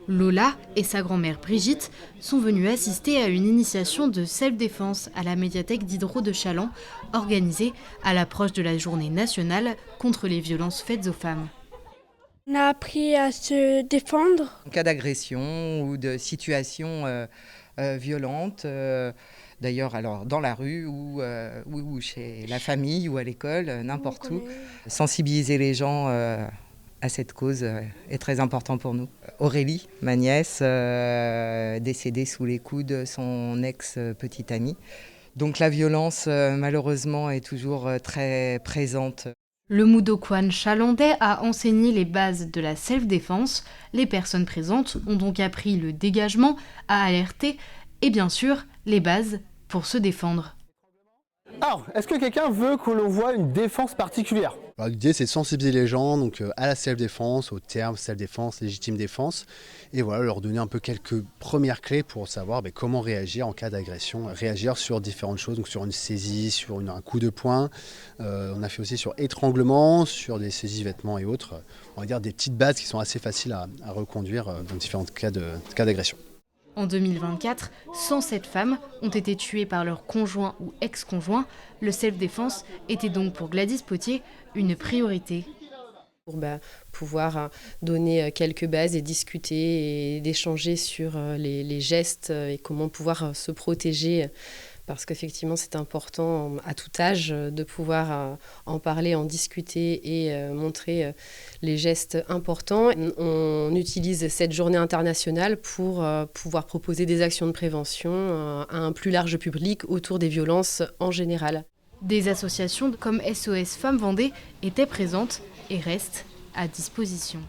Lola et sa grand-mère Brigitte sont venues assister à une initiation de self-défense à la médiathèque d'Hydro de Chaland, organisée à l'approche de la journée nationale contre les violences faites aux femmes. On a appris à se défendre. En cas d'agression ou de situation violente, d'ailleurs alors dans la rue ou chez la famille ou à l'école, n'importe où. Sensibiliser les gens à cette cause est très important pour nous. Aurélie, ma nièce, décédée sous les coups de son ex-petite amie. Donc la violence malheureusement est toujours très présente. Le Mudokwan chalandais a enseigné les bases de la self-défense. Les personnes présentes ont donc appris le dégagement, à alerter et bien sûr les bases pour se défendre. Alors, est-ce que quelqu'un veut que l'on voit une défense particulière ? Alors, l'idée, c'est de sensibiliser les gens à la self-défense, au terme self-défense, légitime défense, et voilà, leur donner un peu quelques premières clés pour savoir comment réagir en cas d'agression, réagir sur différentes choses, donc sur une saisie, sur un coup de poing. On a fait aussi sur étranglement, sur des saisies vêtements et autres. On va dire des petites bases qui sont assez faciles à reconduire dans différents cas d'agression. En 2024, 107 femmes ont été tuées par leur conjoint ou ex-conjoint. Le self-défense était donc pour Gladys Potier une priorité. Pour pouvoir donner quelques bases et discuter et d'échanger sur les gestes et comment pouvoir se protéger. Parce qu'effectivement, c'est important à tout âge de pouvoir en parler, en discuter et montrer les gestes importants. On utilise cette journée internationale pour pouvoir proposer des actions de prévention à un plus large public autour des violences en général. Des associations comme SOS Femmes Vendée étaient présentes et restent à disposition.